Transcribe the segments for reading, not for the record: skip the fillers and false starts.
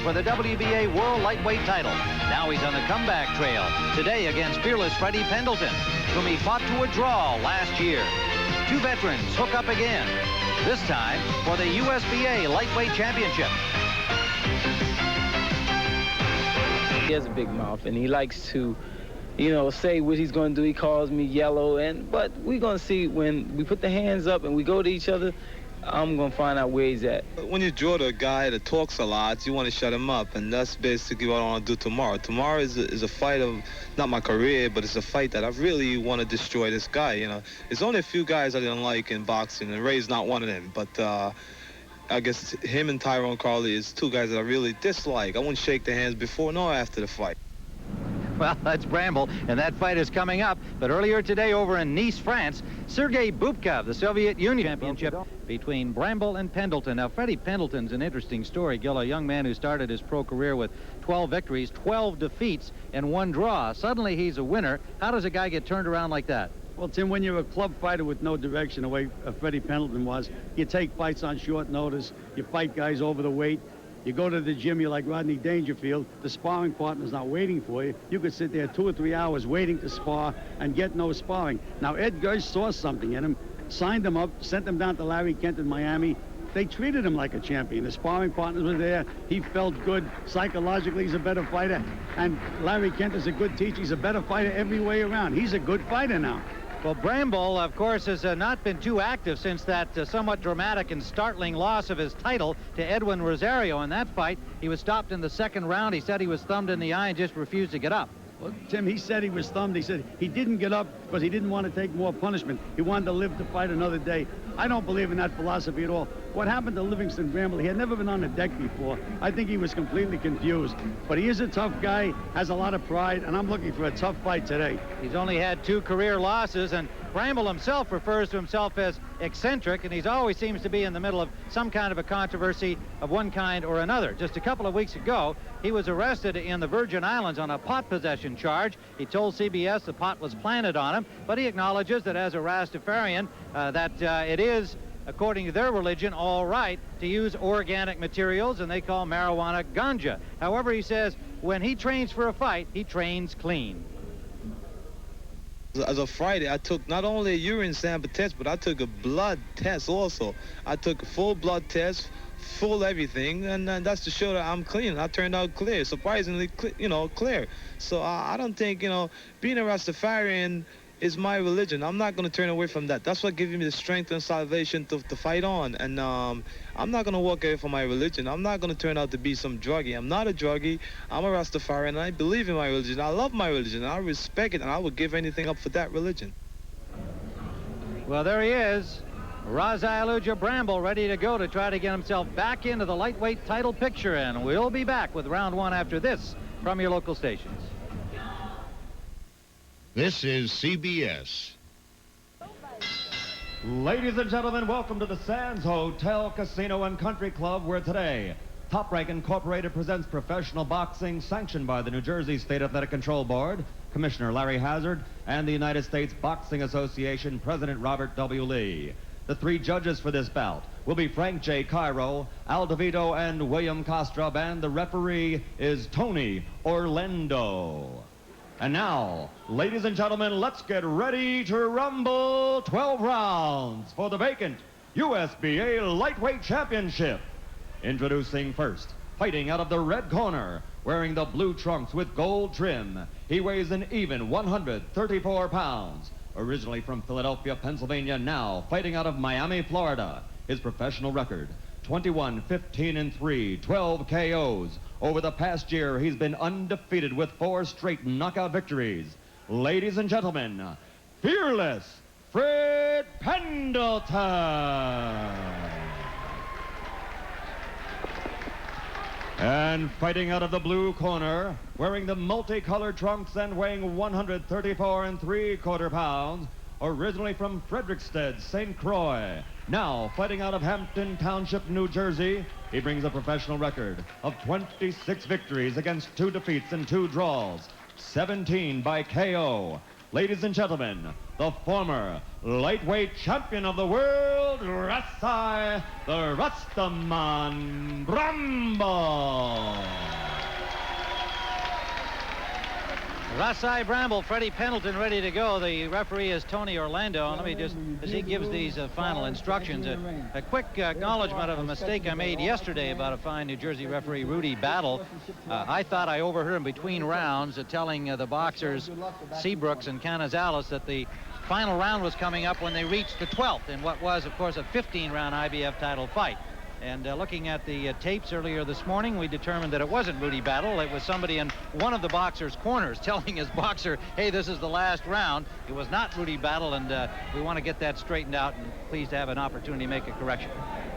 for the WBA World Lightweight title. Now he's on the comeback trail today against fearless Freddie Pendleton, whom he fought to a draw last year. Two veterans hook up again, this time for the USBA Lightweight Championship. He has a big mouth, and he likes to, say what he's going to do. He calls me yellow, but we're going to see when we put the hands up and we go to each other. I'm going to find out where he's at. When you draw to a guy that talks a lot, you want to shut him up, and that's basically what I want to do tomorrow. Tomorrow is a fight of, not my career, but it's a fight that I really want to destroy this guy, There's only a few guys I didn't like in boxing, and Ray's not one of them, but I guess him and Tyrone Carley is two guys that I really dislike. I wouldn't shake their hands before nor after the fight. Well, that's Bramble, and that fight is coming up. But earlier today over in Nice, France, Sergei Bubka, the Soviet Union championship between Bramble and Pendleton. Now, Freddie Pendleton's an interesting story, Gil, a young man who started his pro career with 12 victories, 12 defeats, and 1 draw. Suddenly he's a winner. How does a guy get turned around like that? Well, Tim, when you're a club fighter with no direction, the way Freddie Pendleton was, you take fights on short notice, you fight guys over the weight. You go to the gym, you're like Rodney Dangerfield. The sparring partner's not waiting for you. You could sit there 2 or 3 hours waiting to spar and get no sparring. Now, Ed Gersh saw something in him, signed him up, sent him down to Larry Kent in Miami. They treated him like a champion. The sparring partners were there. He felt good. Psychologically, he's a better fighter. And Larry Kent is a good teacher. He's a better fighter every way around. He's a good fighter now. Well, Bramble, of course, has not been too active since that somewhat dramatic and startling loss of his title to Edwin Rosario. In that fight, he was stopped in the 2nd round. He said he was thumbed in the eye and just refused to get up. Well, Tim, he said he was thumbed. He said he didn't get up because he didn't want to take more punishment. He wanted to live to fight another day. I don't believe in that philosophy at all. What happened to Livingstone Bramble, he had never been on the deck before. I think he was completely confused. But he is a tough guy, has a lot of pride, and I'm looking for a tough fight today. He's only had 2 career losses, and Bramble himself refers to himself as eccentric, and he always seems to be in the middle of some kind of a controversy of one kind or another. Just a couple of weeks ago, he was arrested in the Virgin Islands on a pot possession charge. He told CBS the pot was planted on him, but he acknowledges that as a Rastafarian, it is, according to their religion, all right to use organic materials, and they call marijuana ganja. However, he says when he trains for a fight, he trains clean. As a fighter, I took not only a urine sample test, but I took a blood test also. I took a full blood test, full everything, and that's to show that I'm clean. I turned out clear, surprisingly, clear. So I don't think, being a Rastafarian is my religion. I'm not going to turn away from that. That's what gives me the strength and salvation to fight on. And I'm not going to walk away from my religion. I'm not going to turn out to be some druggie. I'm not a druggie. I'm a Rastafarian, and I believe in my religion. I love my religion, and I respect it, and I would give anything up for that religion. Well, there he is, Razialuja Bramble, ready to go to try to get himself back into the lightweight title picture, and we'll be back with round 1 after this from your local stations. This is CBS. Ladies and gentlemen, welcome to the Sands Hotel, Casino, and Country Club, where today Top Rank Incorporated presents professional boxing sanctioned by the New Jersey State Athletic Control Board, Commissioner Larry Hazard, and the United States Boxing Association President Robert W. Lee. The 3 judges for this bout will be Frank J. Cairo, Al DeVito, and William Kostrub, and the referee is Tony Orlando. And now, ladies and gentlemen, let's get ready to rumble. 12 rounds for the vacant USBA Lightweight Championship. Introducing first, fighting out of the red corner, wearing the blue trunks with gold trim. He weighs an even 134 pounds. Originally from Philadelphia, Pennsylvania, now fighting out of Miami, Florida. His professional record, 21-15-3, 12 KOs. Over the past year, he's been undefeated with 4 straight knockout victories. Ladies and gentlemen, fearless Fred Pendleton. And fighting out of the blue corner, wearing the multicolored trunks and weighing 134 3/4 pounds, originally from Frederiksted, St. Croix. Now fighting out of Hampton Township, New Jersey, he brings a professional record of 26 victories against 2 defeats and 2 draws, 17 by KO. Ladies and gentlemen, the former lightweight champion of the world, Rasai, the Rastaman Bramble. Rasai Bramble, Freddie Pendleton ready to go. The referee is Tony Orlando. And let me just, as he gives these final instructions, a quick acknowledgement of a mistake I made yesterday about a fine New Jersey referee, Rudy Battle. I thought I overheard him between rounds telling the boxers Seabrooks and Canizales that the final round was coming up when they reached the 12th in what was, of course, a 15-round IBF title fight. And looking at the tapes earlier this morning, we determined that it wasn't Rudy Battle. It was somebody in one of the boxer's corners telling his boxer, hey, this is the last round. It was not Rudy Battle, and we want to get that straightened out, and pleased to have an opportunity to make a correction.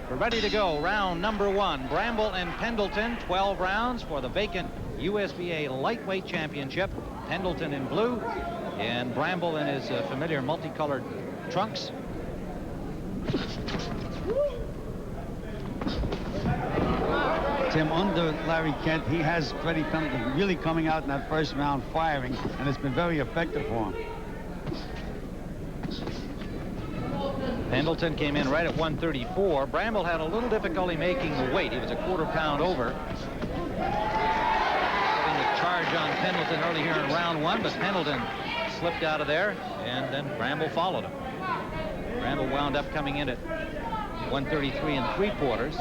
We're ready to go. Round number 1. Bramble and Pendleton, 12 rounds for the vacant USBA lightweight championship. Pendleton in blue, and Bramble in his familiar multicolored trunks. Tim, under Larry Kent, he has Freddie Pendleton really coming out in that first round firing, and it's been very effective for him. Pendleton came in right at 134. Bramble had a little difficulty making the weight. He was a quarter pound over. Putting the charge on Pendleton early here in round 1, but Pendleton slipped out of there, and then Bramble followed him. Bramble wound up coming in at 133 3/4.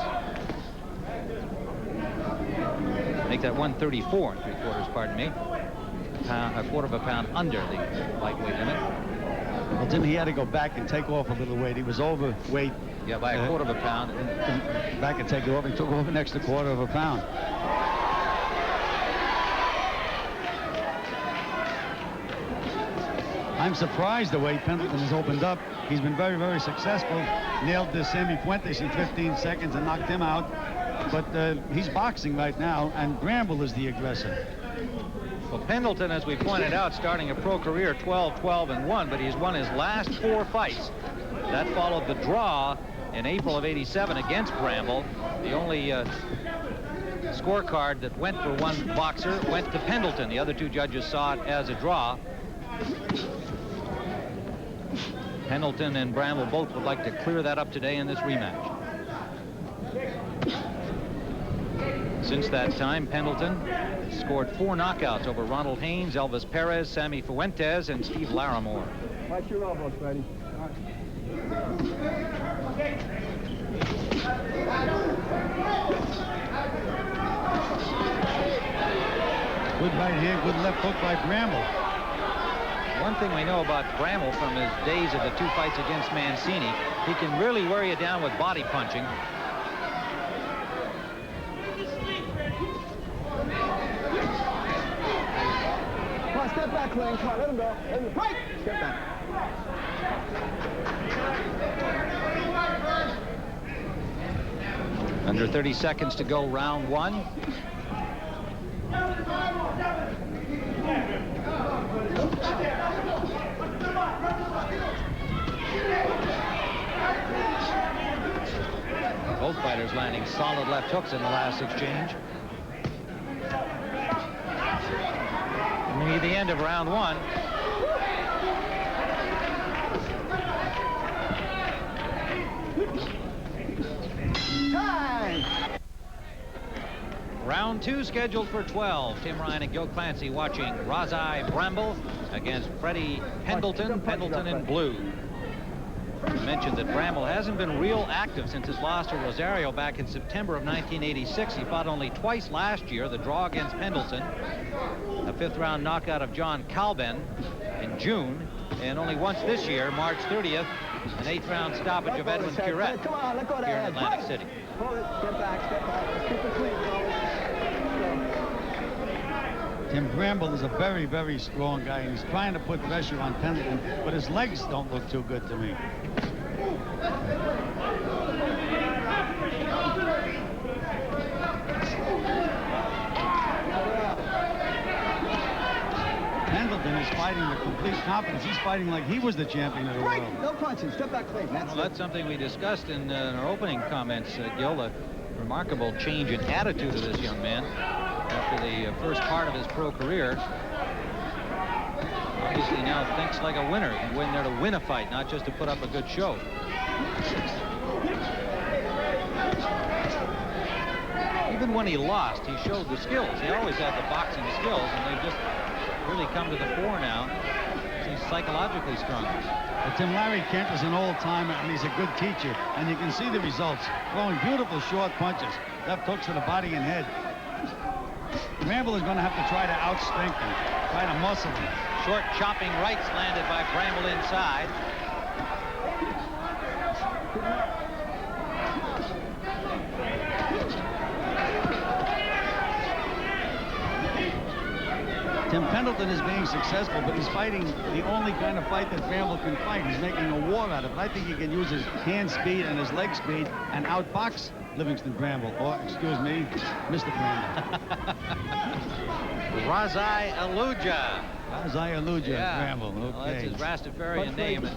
Make that 134 3/4, pardon me. A quarter of a pound under the lightweight limit. Well, Tim, he had to go back and take off a little weight. He was overweight. Yeah, by a quarter of a pound. Back and take it off. He took off an extra quarter of a pound. I'm surprised the way Pendleton has opened up. He's been very, very successful. Nailed this Sammy Fuentes in 15 seconds and knocked him out. But he's boxing right now, and Bramble is the aggressor. Well, Pendleton, as we pointed out, starting a pro career 12-12-1, but he's won his last 4 fights. That followed the draw in April of '87 against Bramble. The only scorecard that went for one boxer went to Pendleton. The other 2 judges saw it as a draw. Pendleton and Bramble both would like to clear that up today in this rematch. Since that time, Pendleton scored 4 knockouts over Ronald Haynes, Elvis Perez, Sammy Fuentes, and Steve Larimore. Watch your elbows, Freddie. Good right hand, good left hook by Bramble. One thing we know about Bramble from his days of the 2 fights against Mancini, he can really wear you down with body punching. Step back, Clayton. Come on, let him go. Let him break. Step back. Under 30 seconds to go, round 1. Both fighters landing solid left hooks in the last exchange. Maybe the end of round 1. Time. Round 2 scheduled for 12. Tim Ryan and Gil Clancy watching Rasai Bramble against Freddie Pendleton. Pendleton in blue. I mentioned that Bramble hasn't been real active since his loss to Rosario back in September of 1986. He fought only twice last year, the draw against Pendleton, a 5th-round knockout of John Calben in June, and only once this year, March 30th, an 8th-round stoppage of Edwin Curette Come on, let go of that here in head. Atlantic Fight. City. Hold it. Step back. Step back. Keep it clean, Tim, Bramble is a very, very strong guy, and he's trying to put pressure on Pendleton, but his legs don't look too good to me. Pendleton is fighting with complete confidence. He's fighting like he was the champion of the Break. world. No punching. Step back, Clayton. Well, that's something we discussed in our opening comments, Gil, a remarkable change in attitude of this young man after the first part of his pro career. Obviously now thinks like a winner. He went there to win a fight, not just to put up a good show. Even when he lost, he showed the skills. He always had the boxing skills, and they just really come to the fore now. He's psychologically stronger. But Tim, Larry Kent is an old-timer, and he's a good teacher, and you can see the results. Throwing beautiful short punches, left hooks to the body and head. Bramble is going to have to try to outstrength him, try to muscle him. Short chopping rights landed by Bramble inside. Tim Pendleton is being successful, but he's fighting the only kind of fight that Bramble can fight. He's making a war out of it. I think he can use his hand speed and his leg speed and outbox Livingston Bramble, or, excuse me, Mr. Bramble. Razai Aluja. Razai Aluja, yeah. Bramble, okay. Well, that's his Rastafarian name. And,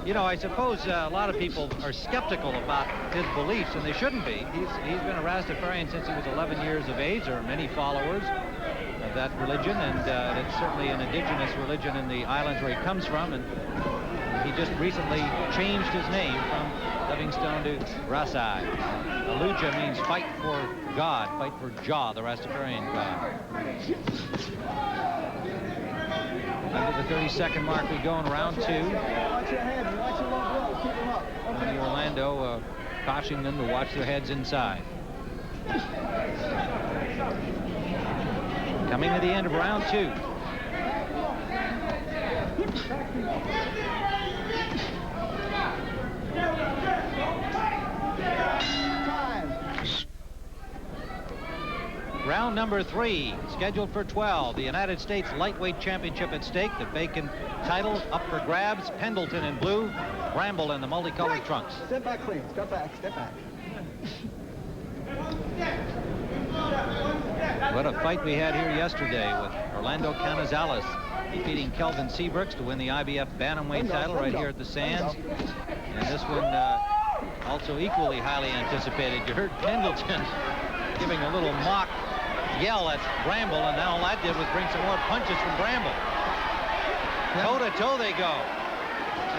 you know, I suppose a lot of people are skeptical about his beliefs, and they shouldn't be. He's been a Rastafarian since he was 11 years of age. There are many followers of that religion, and it's certainly an indigenous religion in the islands where he comes from, and he just recently changed his name from Livingstone to Rasai. Aluja means fight for God, fight for Jah, the Rastafarian God. Under the 30-second mark, we go in round 2. Watch your head, watch your low blow, keep them up. Okay. Tony Orlando cautioning them to watch their heads inside. Coming to the end of round 2. Round number 3, scheduled for 12. The United States Lightweight Championship at stake. The vacant title up for grabs. Pendleton in blue, Bramble in the multicolored trunks. Step back clean, step back, step back. What a fight we had here yesterday with Orlando Canizales defeating Kelvin Seabrooks to win the IBF Bantamweight title right here at the Sands. And this one also equally highly anticipated. You heard Pendleton giving a little mock yell at Bramble, and now all that did was bring some more punches from Bramble. Toe-to-toe they go.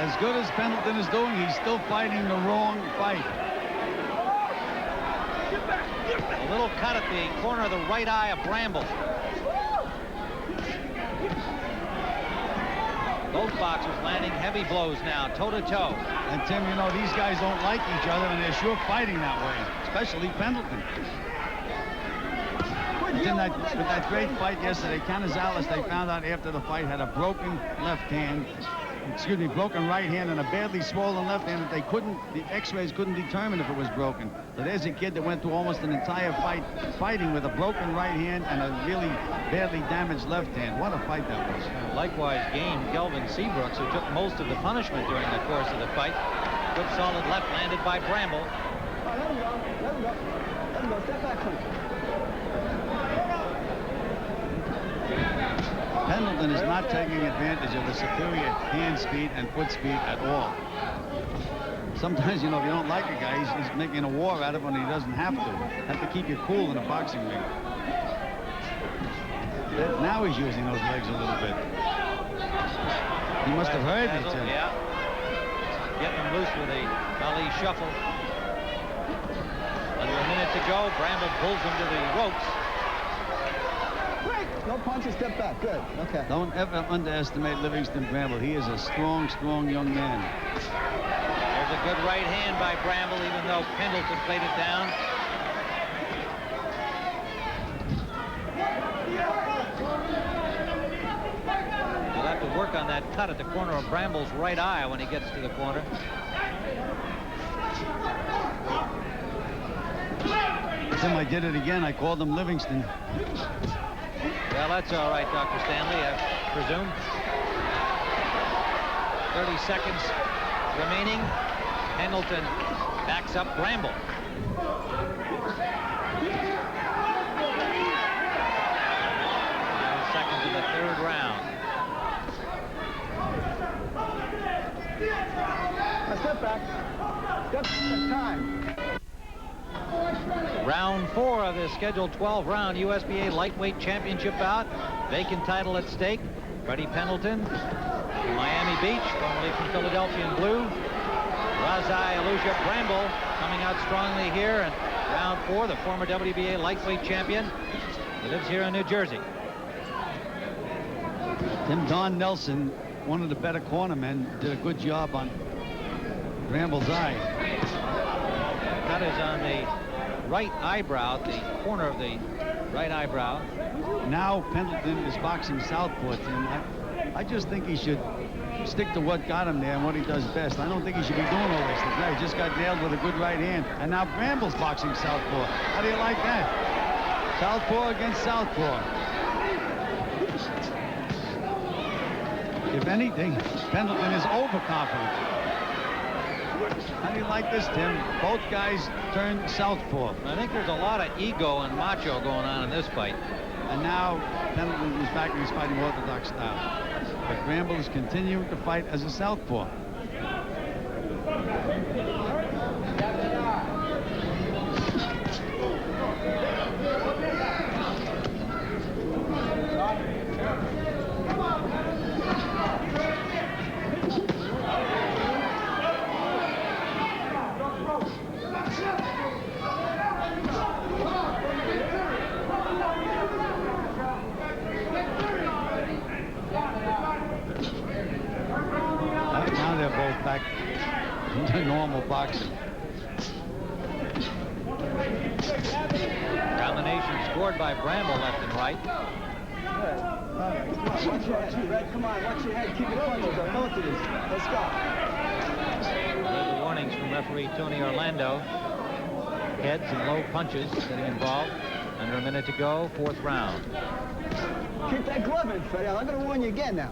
As good as Pendleton is doing, he's still fighting the wrong fight. A little cut at the corner of the right eye of Bramble. Both boxers landing heavy blows now, toe-to-toe. And Tim, you know, these guys don't like each other, and they're sure fighting that way, especially Pendleton. In that great fight yesterday, Canizales, they found out after the fight, had a broken left hand, broken right hand and a badly swollen left hand that they couldn't, the x-rays couldn't determine if it was broken. So there's a kid that went through almost an entire fight fighting with a broken right hand and a really badly damaged left hand. What a fight that was. Likewise game Kelvin Seabrooks, who took most of the punishment during the course of the fight. Good solid left landed by Bramble. Let him go, let him go. Let him go, step back clean. Pendleton is not taking advantage of the superior hand speed and foot speed at all. Sometimes, you know, if you don't like a guy, he's making a war out of it when he doesn't have to. Have to keep you cool in a boxing ring. Now he's using those legs a little bit. He must have heard me, Tim. Yeah. Getting him loose with a Ali shuffle. Under a minute to go. Bramble pulls him to the ropes. No punches, step back. Good. Okay. Don't ever underestimate Livingston Bramble. He is a strong, strong young man. There's a good right hand by Bramble, even though Pendleton played it down. He'll have to work on that cut at the corner of Bramble's right eye when he gets to the corner. Tim, I did it again. I called him Livingston. Well, that's all right, Dr. Stanley, I presume. 30 seconds remaining. Pendleton backs up Bramble. Seconds of the third round. Step back. Step time. Round 4 of the scheduled 12-round USBA Lightweight Championship bout. Vacant title at stake. Freddie Pendleton from Miami Beach, formerly from Philadelphia in blue. Razai Aluja Bramble coming out strongly here in round 4, the former WBA Lightweight champion. He lives here in New Jersey. Don Nelson, one of the better cornermen, did a good job on Bramble's eye. Cut is on the right eyebrow, the corner of the right eyebrow. Now Pendleton is boxing southpaw, Tim. I just think he should stick to what got him there and what he does best. I don't think he should be doing all this. The guy just got nailed with a good right hand. And now Bramble's boxing southpaw. How do you like that? Southpaw against southpaw. If anything, Pendleton is overconfident. How do you like this, Tim? Both guys turn southpaw. I think there's a lot of ego and macho going on in this fight. And now Pendleton is back and he's fighting orthodox style. But Bramble is continuing to fight as a southpaw. Now they're both back to normal boxing. Combination scored by Bramble left and right. Watch your head, Red. Come on, watch your head. Keep your punches up. Both of these. Let's go. Further warnings from referee Tony Orlando. Heads and low punches getting involved. Under a minute to go, fourth round. Keep that glove in, Freddie. I'm going to warn you again now.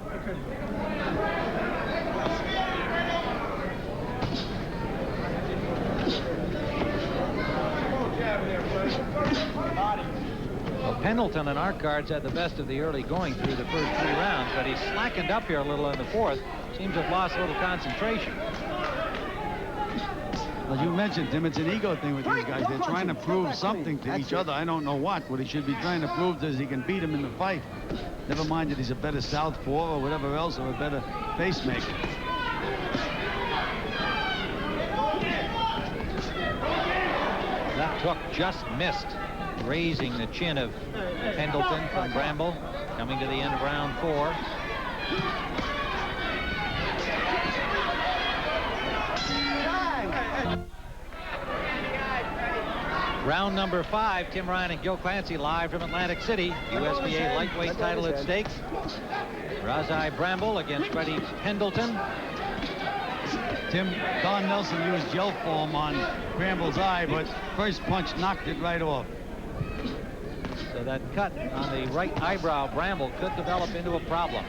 Well, Pendleton and our cards had the best of the early going through the first 3 rounds, but he slackened up here a little in the fourth. Seems to have lost a little concentration. As you mentioned, Tim, it's an ego thing with these guys. They're trying to prove something to each other. I don't know what. What he should be trying to prove is he can beat him in the fight. Never mind that he's a better southpaw or whatever else, or a better pacemaker. Left hook just missed, raising the chin of Pendleton from Bramble. Coming to the end of round 4. Round number 5, Tim Ryan and Gil Clancy live from Atlantic City. USBA lightweight title at stake. Razai Bramble against Freddie Pendleton. Tim, Don Nelson used gel foam on Bramble's eye, but first punch knocked it right off. So that cut on the right eyebrow, Bramble, could develop into a problem.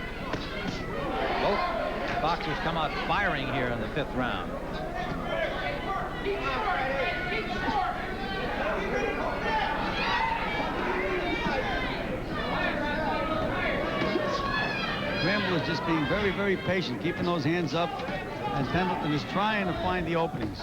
Both boxers come out firing here in the 5th round. Bramble is just being very, very patient, keeping those hands up, and Pendleton is trying to find the openings.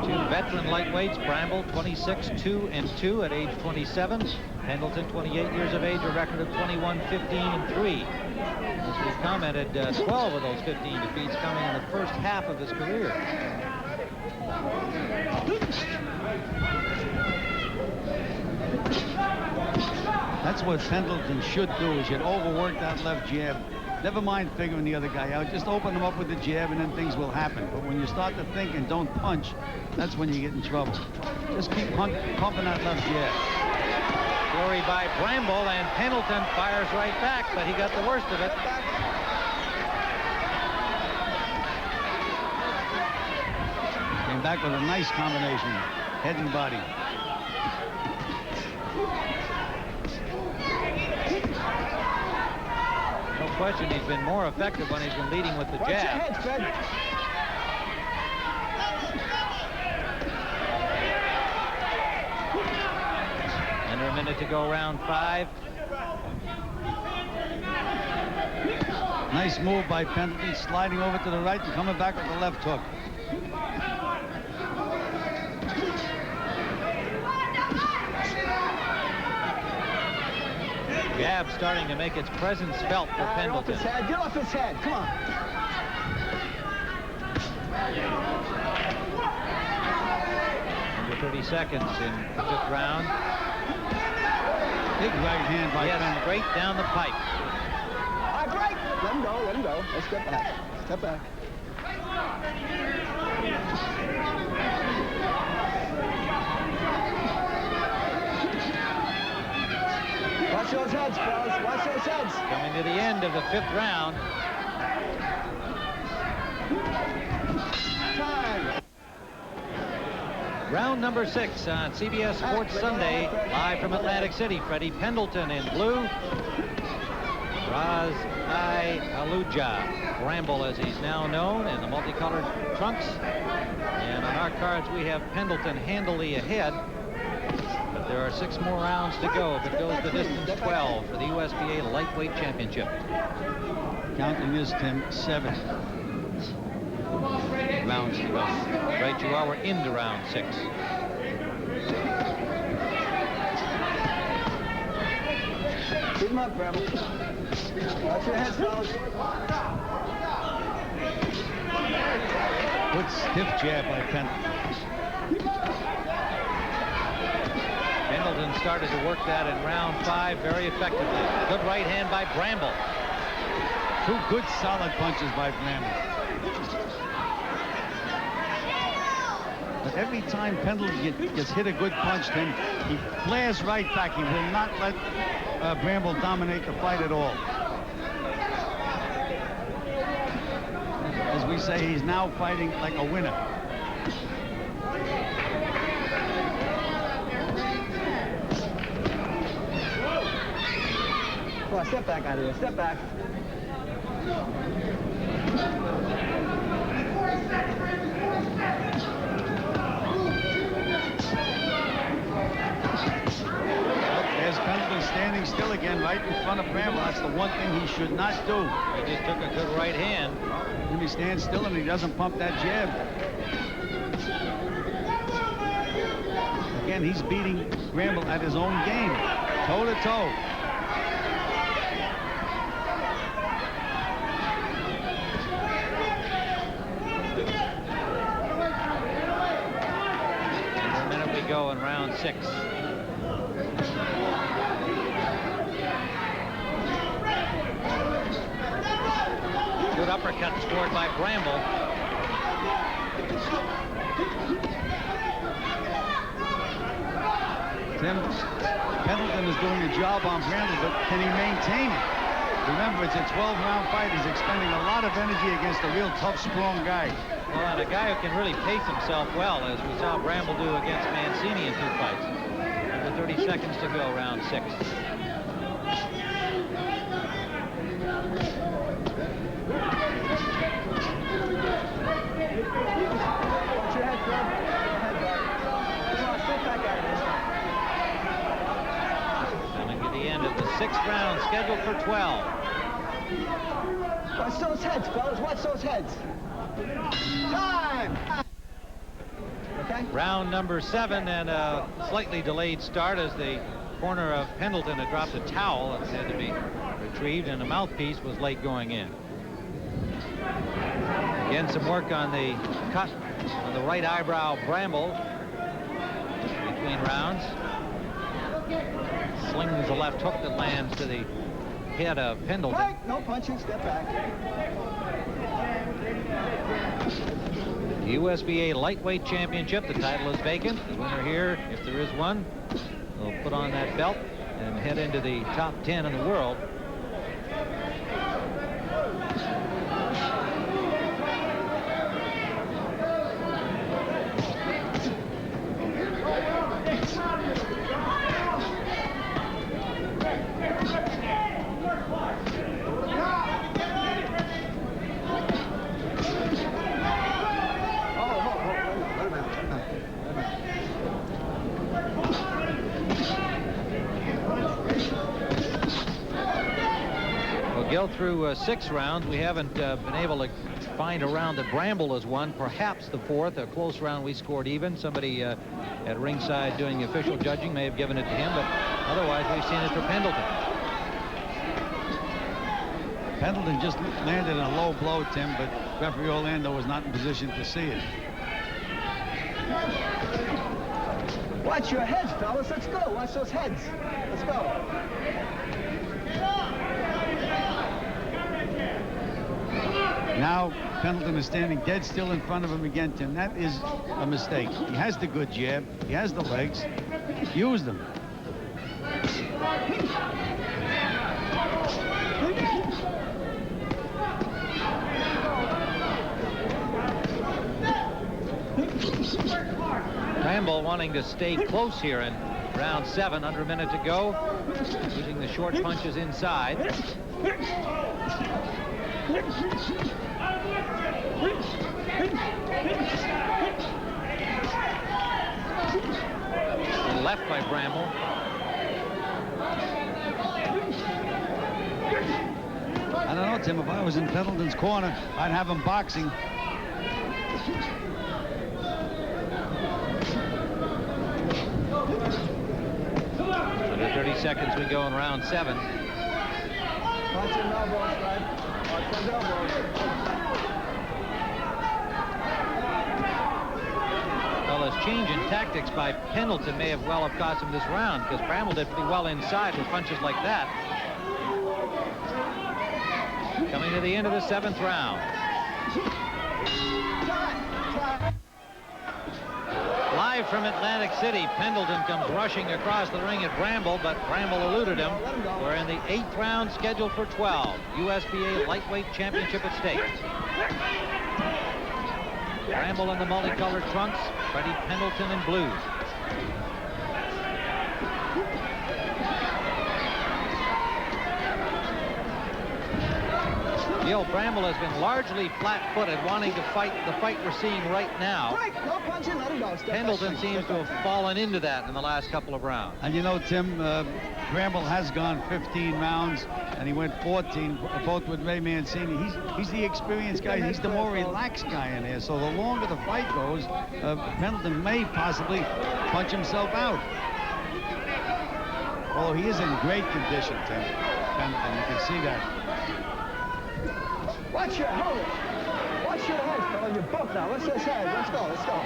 Two veteran lightweights, Bramble 26-2-2 at age 27. Pendleton 28 years of age, a record of 21-15-3. As we commented, 12 of those 15 defeats coming in the first half of his career. That's what Pendleton should do. He should overwork that left jab. Never mind figuring the other guy out. Just open him up with the jab and then things will happen. But when you start to think and don't punch, that's when you get in trouble. Just keep pumping that left jab. Flurry by Bramble, and Pendleton fires right back, but he got the worst of it. Came back with a nice combination, head and body. No question, he's been more effective when he's been leading with the jab. Watch your head, Fred. Under a minute to go, round 5. Nice move by Pendleton, sliding over to the right and coming back with the left hook. Jab starting to make its presence felt for Pendleton. Get off his head. Come on. Under 30 seconds in the 5th round. Big right hand by Pendleton. Straight down the pipe. All right, break. Let him go. Let him go. Let's step back. Step back. Watch those heads, fellas. Watch those heads. Coming to the end of the 5th round. Time. Round number 6 on CBS Sports Sunday, live from Atlantic City. Freddie Pendleton in blue. II.LW.1988.07.10. Bramble, as he's now known, in the multicolored trunks. And on our cards, we have Pendleton handily ahead. But there are 6 more rounds to go if it goes the distance 12 for the USBA Lightweight Championship. Counting this, Tim, 7 rounds to go. Right you are, we're into round 6. Keep him up, Bramble. Watch your heads, fellas. Good stiff jab by Pendleton. Pendleton started to work that in round 5 very effectively. Good right hand by Bramble. 2 good solid punches by Bramble. But every time Pendleton gets hit a good punch, then he flares right back. He will not let Bramble dominate the fight at all. As we say, he's now fighting like a winner. Come on, step back out of here. Step back. There's Pendleton standing still again right in front of Bramble. That's the one thing he should not do. He just took a good right hand. When he stands still and he doesn't pump that jab. Again, he's beating Bramble at his own game, toe to toe. And a minute we go in round 6. Good uppercut scored by Bramble. Tim, Pendleton is doing a job on Bramble, but can he maintain it? Remember, it's a 12-round fight. He's expending a lot of energy against a real tough, strong guy. Well, and a guy who can really pace himself well, as we saw Bramble do against Mancini in 2 fights. Under 30 seconds to go, round 6. Watch your head, Bramble. Come on, step back out of here. Coming to the end of the 6th round, scheduled for 12. Watch those heads, fellas. Watch those heads. Time! Okay? Round number 7, and a slightly delayed start as the corner of Pendleton had dropped a towel and had to be retrieved, and a mouthpiece was late going in. Again, some work on the cut on the right eyebrow Bramble between rounds. Slings the left hook that lands to the head of Pendleton. Break. No punching. Step back. The USBA Lightweight Championship, the title is vacant. The winner here, if there is one, will put on that belt and head into the top 10 in the world. Go through 6 rounds. We haven't been able to find a round that Bramble has won. Perhaps the 4th, a close round we scored even. Somebody at ringside doing the official judging may have given it to him, but otherwise we've seen it for Pendleton. Pendleton just landed a low blow, Tim, but referee Orlando was not in position to see it. Watch your heads, fellas. Let's go. Watch those heads. Let's go. Now Pendleton is standing dead still in front of him again, Tim. That is a mistake. He has the good jab. He has the legs. Use them. Bramble wanting to stay close here in round 7, under a minute to go, using the short punches inside. Left by Bramble. I don't know, Tim. If I was in Pendleton's corner, I'd have him boxing. Under 30 seconds we go in round 7. Watch your elbows, Fred. Watch those elbows. Well, his change in tactics by Pendleton may have well have cost him this round, because Bramble did pretty well inside with punches like that. Coming to the end of the 7th round. Live from Atlantic City, Pendleton comes rushing across the ring at Bramble, but Bramble eluded him. We're in the 8th round, scheduled for 12. USBA Lightweight Championship at stake. Bramble in the multicolored trunks, Freddie Pendleton in blue. Gil Bramble has been largely flat-footed, wanting to fight the fight we're seeing right now. No punching, let him go. Pendleton seems to have fallen into that in the last couple of rounds. And you know, Tim, Bramble has gone 15 rounds, and he went 14, both with Ray Mancini. He's the experienced guy. He's the more relaxed guy in here. So the longer the fight goes, Pendleton may possibly punch himself out. Although he is in great condition, Tim. Pendleton, you can see that. Watch your head. Watch your head, fella. You're both now. Let's his head. Let's go. Let's go.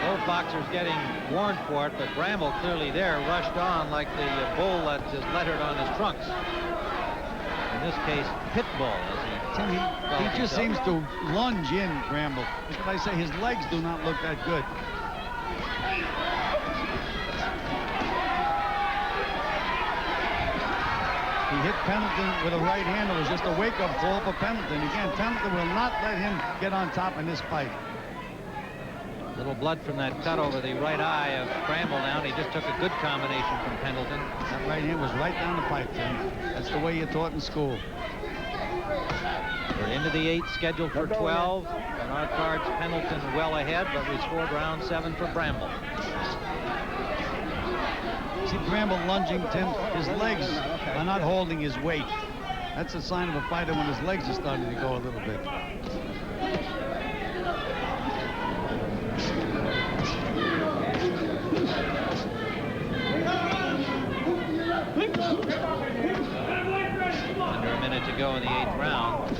Both boxers getting warned for it, but Bramble clearly there rushed on like the bull that is lettered on his trunks. In this case, pit bull. Tim, he just seems to lunge in, Bramble. That's what I say. His legs do not look that good. He hit Pendleton with a right hand. It was just a wake-up call for Pendleton. Again, Pendleton will not let him get on top in this fight. Little blood from that cut over the right eye of Bramble now, and he just took a good combination from Pendleton. That right hand was right down the pipe, Tim. That's the way you're taught in school. We're into the 8th, scheduled for 12. On our cards, Pendleton well ahead, but we scored round 7 for Bramble. See Bramble lunging, Tim. His legs are not holding his weight. That's a sign of a fighter when his legs are starting to go a little bit. Under a minute to go in the 8th round.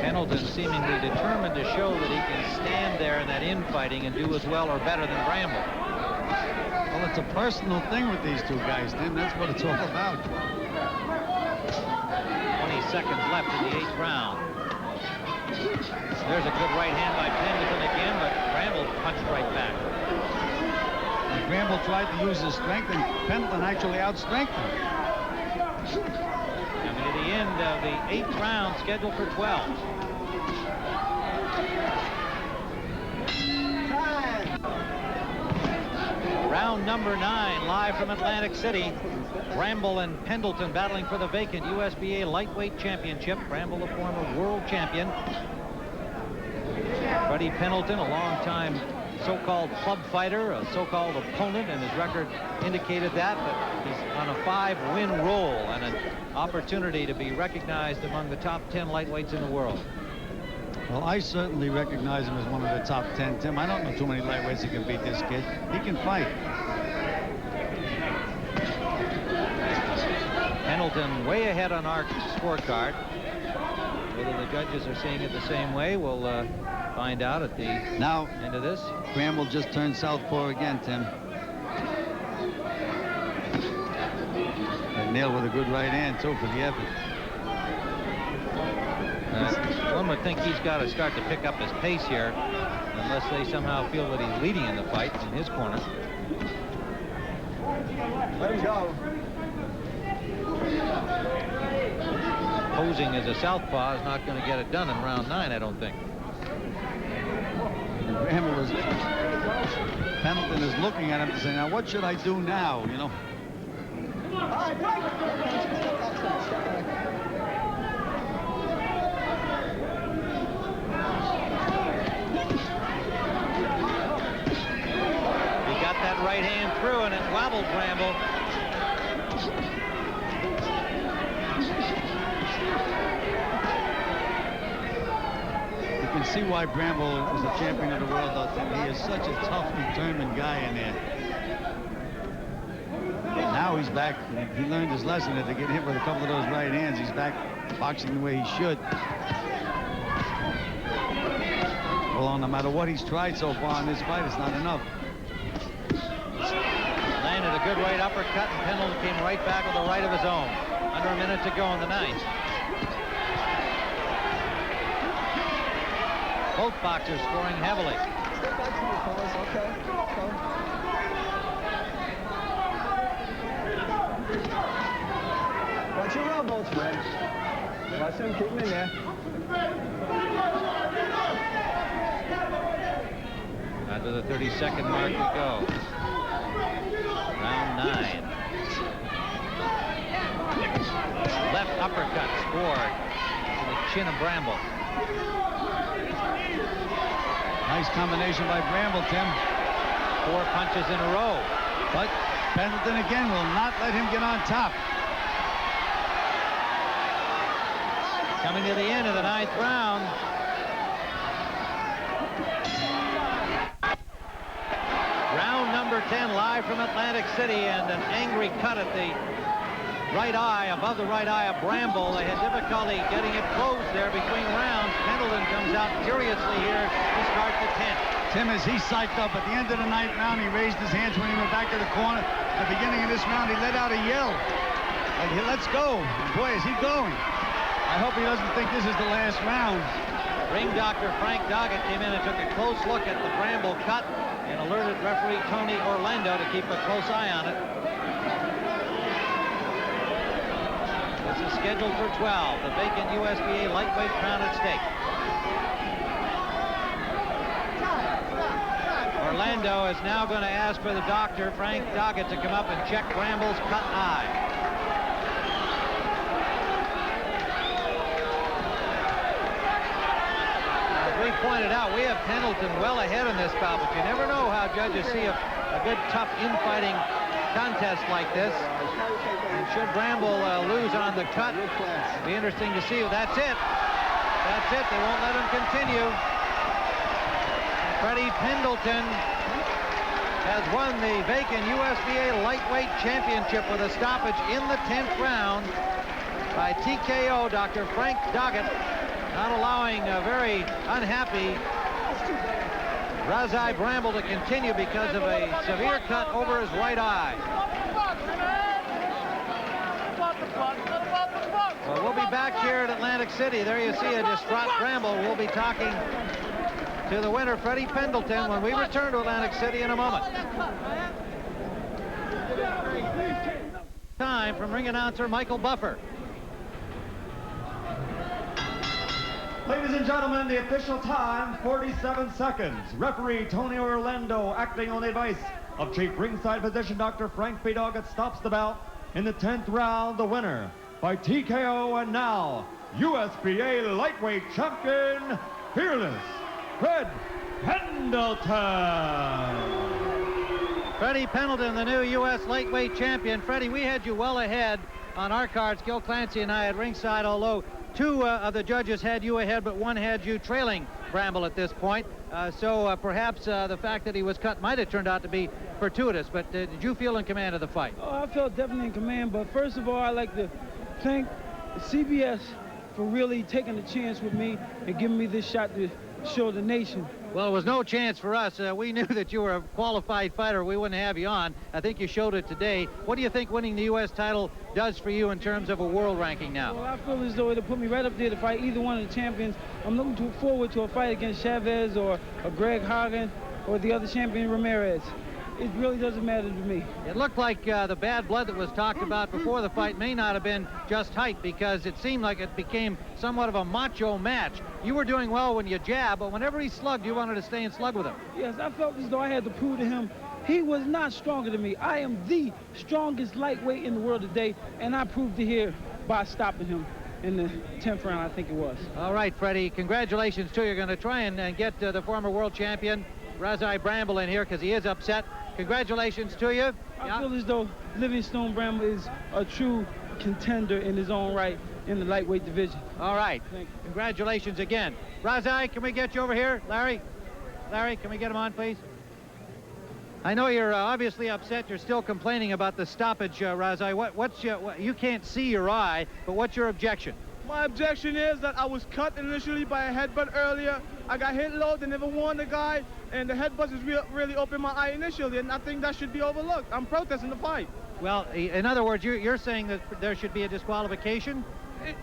Pendleton seemingly determined to show that he can stand there in that infighting and do as well or better than Bramble. Well, it's a personal thing with these two guys, Tim. That's what it's all about. 20 seconds left in the 8th round. There's a good right hand by Pendleton again, but Bramble punched right back. And Bramble tried to use his strength, and Pendleton actually outstrengthened him. Coming to the end of the 8th round, scheduled for 12. Round number 9, live from Atlantic City. Bramble and Pendleton battling for the vacant USBA Lightweight Championship. Bramble, the former world champion. Freddie Pendleton, a long-time so-called club fighter, a so-called opponent, and his record indicated that, but he's on a 5-win roll and an opportunity to be recognized among the top 10 lightweights in the world. Well, I certainly recognize him as one of the top 10, Tim. I don't know too many lightweights that can beat this kid. He can fight. Pendleton way ahead on our scorecard. Whether the judges are seeing it the same way, we'll find out at the end of this. Bramble just turned southpaw again, Tim. Nailed with a good right hand, too, for the effort. One would think he's got to start to pick up his pace here, unless they somehow feel that he's leading in the fight in his corner. Let him go. Posing as a southpaw is not going to get it done in round 9, I don't think. And Pendleton is looking at him to say, now what should I do now, you know? He got that right hand through and it wobbled Bramble. You can see why Bramble is a champion of the world, though, Tim. He is such a tough, determined guy in there. And now he's back. He learned his lesson that to get hit with a couple of those right hands, he's back boxing the way he should. Well, no matter what he's tried so far in this fight, it's not enough. Landed a good right uppercut, and Pendleton came right back with a right of his own. Under a minute to go in the 9th. Both boxers scoring heavily. Step back to your pause, okay? Watch your elbows, Fred. Watch him, keep him in there. Under the 32nd mark we go. Round 9. Left uppercut scored to the chin of Bramble. Nice combination by Bramble, Tim. 4 punches in a row. But Pendleton again will not let him get on top. Coming to the end of the 9th round. Round number 10 live from Atlantic City, and an angry cut at the right eye, above the right eye of Bramble. They had difficulty getting it closed there between rounds. Pendleton comes out furiously here to start the 10th. Tim, as he psyched up at the end of the 9th round, he raised his hands when he went back to the corner. At the beginning of this round, he let out a yell. Like, let's go. And boy, is he going. I hope he doesn't think this is the last round. Ring doctor Frank Doggett came in and took a close look at the Bramble cut and alerted referee Tony Orlando to keep a close eye on it. This is scheduled for 12, the vacant USBA lightweight crown at stake. Orlando is now going to ask for the doctor, Frank Doggett, to come up and check Bramble's cut eye. As we pointed out, we have Pendleton well ahead in this bout, but you never know how judges see a good, tough, infighting contest like this. And should Bramble lose on the cut, it'll be interesting to see. That's it. That's it. They won't let him continue. Freddie Pendleton has won the vacant USBA lightweight championship with a stoppage in the 10th round by TKO. Dr. Frank Doggett not allowing a very unhappy Razai Bramble to continue because of a severe cut over his right eye. Well, we'll be back here at Atlantic City. There you see a distraught Bramble. We'll be talking to the winner, Freddie Pendleton, when we return to Atlantic City in a moment. Time from ring announcer Michael Buffer. Ladies and gentlemen, the official time, 47 seconds. Referee Tony Orlando, acting on the advice of Chief Ringside Physician Dr. Frank B. Doggett, stops the bout in the 10th round. The winner by TKO, and now USBA lightweight champion, Fearless Fred Pendleton. Freddie Pendleton, the new U.S. lightweight champion. Freddie, we had you well ahead on our cards, Gil Clancy and I at ringside, although two of the judges had you ahead, but one had you trailing Bramble at this point. So perhaps the fact that he was cut might have turned out to be fortuitous. But did you feel in command of the fight? Oh, I felt definitely in command. But first of all, I'd like to thank CBS for really taking a chance with me and giving me this shot to show the nation. Well, it was no chance for us. We knew that you were a qualified fighter. We wouldn't have you on. I think you showed it today. What do you think winning the U.S. title does for you in terms of a world ranking now? Well, I feel as though it'll put me right up there to fight either one of the champions. I'm looking forward to a fight against Chavez or Greg Hagen or the other champion, Ramirez. It really doesn't matter to me. It looked like the bad blood that was talked about before the fight may not have been just height, because it seemed like it became somewhat of a macho match. You were doing well when you jabbed, but whenever he slugged, you wanted to stay and slug with him. Yes, I felt as though I had to prove to him he was not stronger than me. I am the strongest lightweight in the world today, and I proved it here by stopping him in the 10th round, I think it was. All right, Freddie, congratulations to you. You're going to try and get the former world champion, Razai Bramble, in here because he is upset. Congratulations to you. I feel as though Livingstone Bramble is a true contender in his own right in the lightweight division. All right. Congratulations again. Razai, can we get you over here? Larry, can we get him on, please? I know you're obviously upset. You're still complaining about the stoppage, Razai. You can't see your eye, but what's your objection? My objection is that I was cut initially by a headbutt earlier. I got hit low, they never warned the guy, and the headbutt has really opened my eye initially, and I think that should be overlooked. I'm protesting the fight. Well, in other words, you're saying that there should be a disqualification?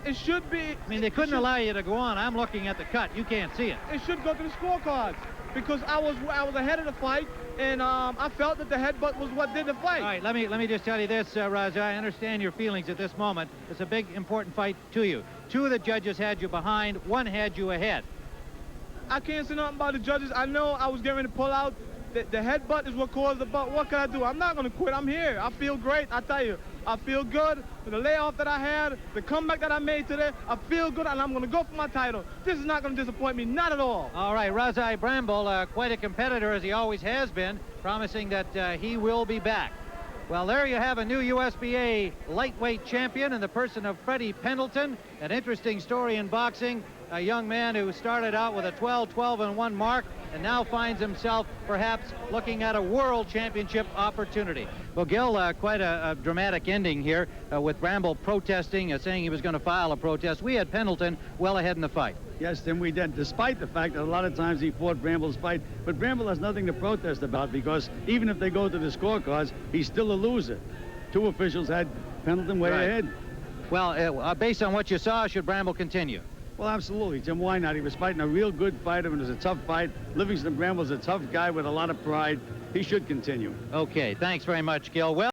It should be. I mean, they couldn't allow you to go on. I'm looking at the cut. You can't see it. It should go to the scorecards, because I was ahead of the fight, and I felt that the headbutt was what did the fight. All right, let me just tell you this, Razai. I understand your feelings at this moment. It's a big, important fight to you. Two of the judges had you behind. One had you ahead. I can't say nothing about the judges. I know I was getting ready to pull out. The headbutt is what caused the butt. What can I do? I'm not going to quit. I'm here. I feel great. I tell you, I feel good. The layoff that I had, the comeback that I made today, I feel good, and I'm going to go for my title. This is not going to disappoint me, not at all. All right, Razai Bramble, quite a competitor, as he always has been, promising that he will be back. Well, there you have a new USBA lightweight champion in the person of Freddie Pendleton. An interesting story in boxing. A young man who started out with a 12-12-1 mark and now finds himself perhaps looking at a world championship opportunity. Well, Gil, quite a dramatic ending here with Bramble protesting, saying he was going to file a protest. We had Pendleton well ahead in the fight. Yes, then we did, despite the fact that a lot of times he fought Bramble's fight. But Bramble has nothing to protest about, because even if they go to the scorecards, he's still a loser. Two officials had Pendleton way ahead. Well, based on what you saw, should Bramble continue? Well, absolutely, Jim. Why not? He was fighting a real good fighter, and it was a tough fight. Livingstone Bramble's a tough guy with a lot of pride. He should continue. Okay, thanks very much, Gil. Well.